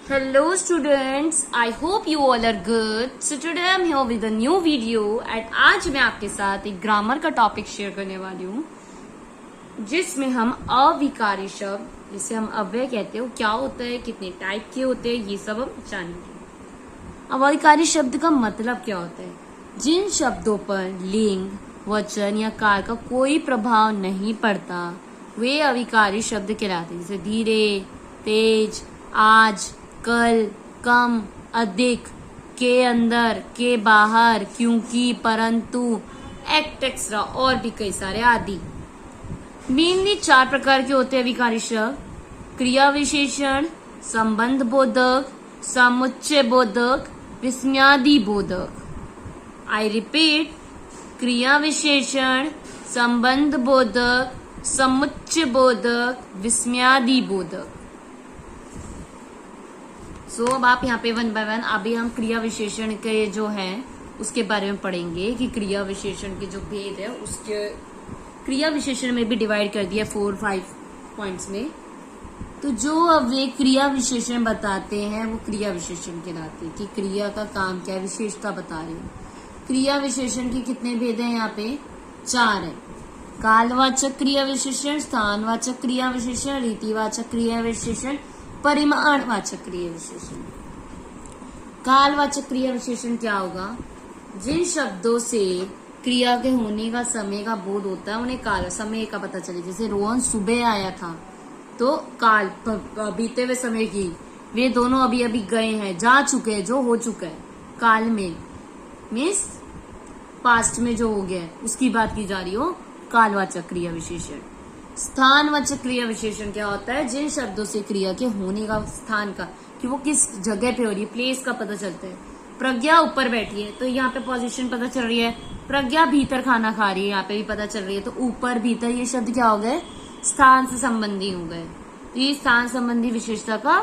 Hello students, I hope you all are good. So today I am here with a new video and आज मैं आपके साथ एक grammar का topic share करने वाली हूँ जिसमें हम अविकारी शब्द जिसे हम अव्यय कहते हैं क्या होता है, कितने टाइप के होते हैं, ये सब हम जानेंगे। अविकारी शब्द का मतलब क्या होता है? जिन शब्दों पर लिंग, वचन या काल का कोई प्रभाव नहीं पड़ता वे अविकारी शब्द कहलाते हैं। जैसे धीरे, तेज, आज, कल, कम, अधिक, के अंदर, के बाहर, क्योंकि, परंतु, एक्सेट्रा और भी कई सारे आदि। मेनली 4 प्रकार के होते हैं अविकारी शब्द: क्रिया विशेषण, संबंध बोधक, समुच्चय बोधक, विस्मयादि बोधक। आई रिपीट, क्रिया विशेषण, संबंध बोधक, समुच्चय बोधक, विस्मयादि बोधक। सो अब आप यहाँ पे 1 बाय 1 अभी हम क्रिया विशेषण के जो है उसके बारे में पढ़ेंगे कि क्रिया विशेषण के जो भेद है उसके क्रिया विशेषण में भी डिवाइड कर दिया 4-5 पॉइंट्स में। तो जो अब वे क्रिया विशेषण बताते हैं वो क्रिया विशेषण कहलाते हैं कि क्रिया का काम क्या है, विशेषता बता रहे हैं। क्रिया विशेषण के कितने भेद हैं? यहाँ पे 4 है। कालवाचक क्रिया विशेषण, स्थानवाचक क्रिया विशेषण, रीतिवाचक क्रिया विशेषण, परिमाणवाचक क्रिया विशेषण। कालवाचक क्रिया विशेषण क्या होगा? जिन शब्दों से क्रिया के होने का समय का बोध होता है उन्हें काल समय का पता चले। जैसे रोहन सुबह आया था तो काल बीते हुए समय की, वे दोनों अभी अभी गए हैं, जा चुके हैं, जो हो चुका है। काल में मीन्स पास्ट में जो हो गया है उसकी बात की जा रही हो, कालवाचक क्रिया विशेषण। स्थानवाचक क्रिया विशेषण क्या होता है? जिन शब्दों से क्रिया के होने का स्थान का, कि वो किस जगह पे हो रही है, प्लेस का पता चलता है। प्रज्ञा ऊपर बैठी है तो यहाँ पे पोजीशन पता चल रही है। प्रज्ञा भीतर खाना खा रही है, यहाँ पे भी पता चल रही है। तो ऊपर, भीतर, ये शब्द क्या हो गए? स्थान से संबंधी हो गए। तो ये स्थान संबंधी विशेषता का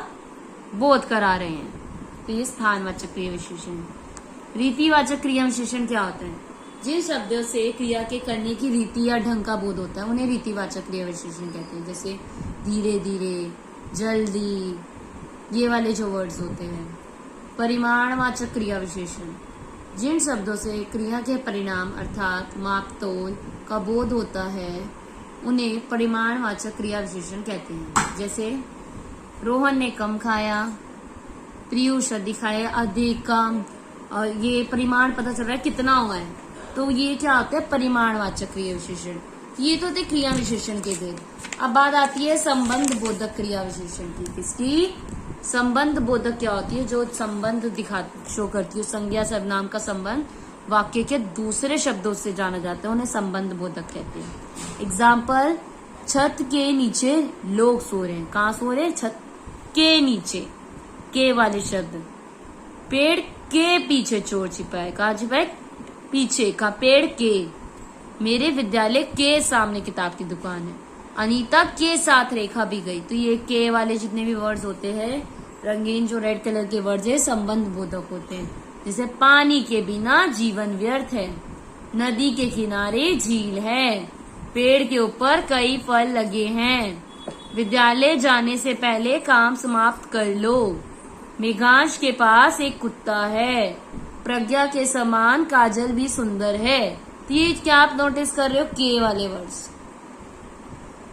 बोध करा रहे हैं। तो ये स्थानवाचक क्रिया विशेषण है। रीतिवाचक क्रिया विशेषण क्या होता है? जिन शब्दों से क्रिया के करने की रीति या ढंग का बोध होता है उन्हें रीतिवाचक क्रिया विशेषण कहते हैं। जैसे धीरे धीरे, जल्दी, ये वाले जो वर्ड्स होते हैं। परिमाणवाचक क्रिया विशेषण, जिन शब्दों से क्रिया के परिणाम अर्थात मापतोल का बोध होता है उन्हें परिमाणवाचक क्रिया विशेषण कहते हैं। जैसे रोहन ने कम खाया, पीयूष अधिक खाया, अधिक, कम, और ये परिमाण पता चल रहा है कितना हुआ है। तो ये क्या होता है? परिमाणवाचक क्रिया विशेषण। ये तो थे क्रिया विशेषण के भेद। अब बात आती है संबंध बोधक क्रिया विशेषण की। किसकी? संबंध बोधक क्या होती है? जो संबंध शो करती है, संज्ञा सर्वनाम का संबंध वाक्य के दूसरे शब्दों से जाना जाता है, उन्हें संबंध बोधक कहते हैं। एग्जाम्पल, छत के नीचे लोग सो रहे हैं। कहाँ सो रहे हैं? छत के नीचे, के वाले शब्द। पेड़ के पीछे चोर छिपा है। कहाँ छिपा है? पीछे का। पेड़ के। मेरे विद्यालय के सामने किताब की दुकान है। अनीता के साथ रेखा भी गई। तो ये के वाले जितने भी वर्ड्स होते हैं, रंगीन जो रेड कलर के वर्ड्स है, संबंध बोधक होते हैं। जैसे पानी के बिना जीवन व्यर्थ है, नदी के किनारे झील है, पेड़ के ऊपर कई फल लगे हैं, विद्यालय जाने से पहले काम समाप्त कर लो, मेघांश के पास एक कुत्ता है, प्रज्ञा के समान काजल भी सुंदर है। तो ये क्या आप नोटिस कर रहे हो? के वाले वर्ड्स।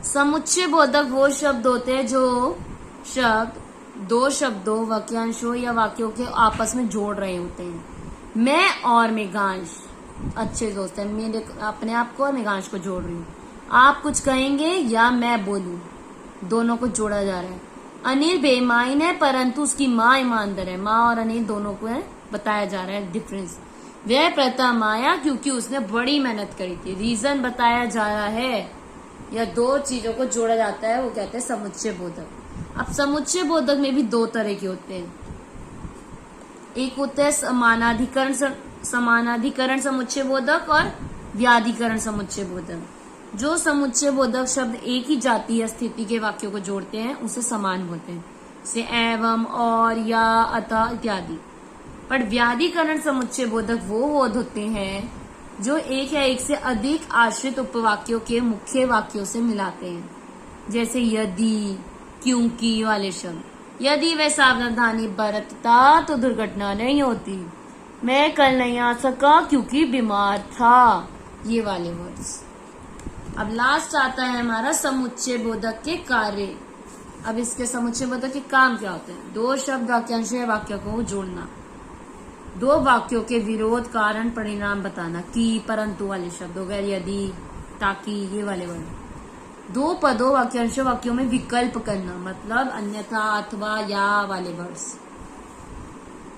समुच्चय बोधक वो शब्द होते हैं जो शब्द 2 शब्दों, वाक्यांशों या वाक्यों के आपस में जोड़ रहे होते हैं। मैं और मेघांश अच्छे दोस्त हैं। मेरे अपने आप को और मेघांश को जोड़ रही हूँ। आप कुछ कहेंगे या मैं बोलूं, दोनों को जोड़ा जा रहा है। अनिल बेईमान है परंतु उसकी माँ ईमानदार है। माँ और अनिल दोनों को है बताया जा रहा है डिफरेंस। वह प्रथम आया क्योंकि उसने बड़ी मेहनत करी थी। रीजन बताया जा रहा है या 2 चीजों को जोड़ा जाता है, वो कहते हैं समुच्चय बोधक। अब समुच्चय बोधक में भी 2 तरह के होते हैं। एक होता है समानाधिकरण समुच्चय बोधक और व्याधिकरण समुच्चय बोधक। जो समुच्चय बोधक शब्द एक ही जाति या स्थिति के वाक्यों को जोड़ते हैं उसे समान बोलते हैं, जैसे एवं, और, या, अतः इत्यादि। पर व्याधिकरण समुच्चय बोधक वो बोध होते हैं जो एक या एक से अधिक आश्रित उपवाक्यों के मुख्य वाक्यों से मिलाते हैं। जैसे यदि, क्योंकि वाले शब्द। यदि वह सावधानी बरतता तो दुर्घटना नहीं होती। मैं कल नहीं आ सका क्योंकि बीमार था। ये वाले वर्ड्स। अब लास्ट आता है हमारा समुच्चय बोधक के कार्य। अब इसके समुच्चय बोधक के काम क्या होते हैं? दो शब्द वाक्यांश या वाक्य को जोड़ना, दो वाक्यों के विरोध, कारण, परिणाम बताना, की, परंतु वाले शब्द हो गए, यदि, ताकि, ये वाले वर्ड। दो पदों वाक्यांशों वाक्यों में विकल्प करना, मतलब अन्यथा, अथवा, या वाले वर्ड्स।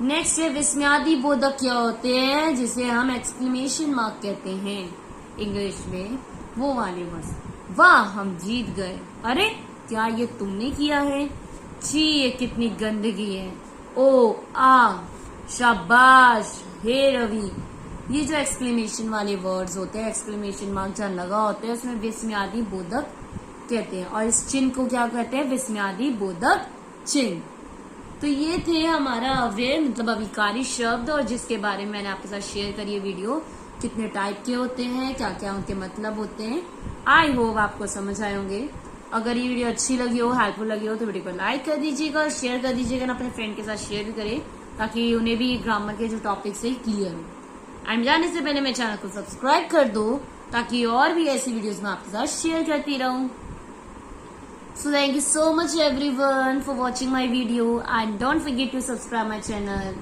नेक्स्ट है विस्मयादि बोधक क्या होते हैं, जिसे हम एक्सक्लेमेशन मार्क कहते हैं इंग्लिश में, वो वाले वर्ड्स। वाह हम जीत गए, अरे क्या ये तुमने किया है, छी ये कितनी गंदगी है, ओ आ, शाबाश, हे रवि। ये जो एक्सक्लेमेशन वाले वर्ड्स होते हैं, एक्सक्लेमेशन मार्क जहाँ लगा होते हैं, उसमें विस्मयादि बोधक कहते हैं। और इस चिन्ह को क्या कहते हैं? विस्मयादि बोधक चिन्ह। तो ये थे हमारा अव्यय मतलब अविकारी शब्द, और जिसके बारे में मैंने आपके साथ शेयर करी है वीडियो, कितने टाइप के होते हैं, क्या क्या उनके मतलब होते हैं। आई होप आपको समझ आए होंगे। अगर ये वीडियो अच्छी लगी हो, हेल्पफुल लगी हो, तो वीडियो को लाइक कर दीजिएगा और शेयर कर दीजिएगा ना, अपने फ्रेंड के साथ शेयर भी करें ताकि उन्हें भी ग्रामर के जो टॉपिक्स है क्लियर हो। एंड जाने से पहले मेरे चैनल को सब्सक्राइब कर दो ताकि और भी ऐसी वीडियोस मैं आपके साथ शेयर करती रहूं। So thank you so much everyone for watching my video and don't forget to subscribe my channel.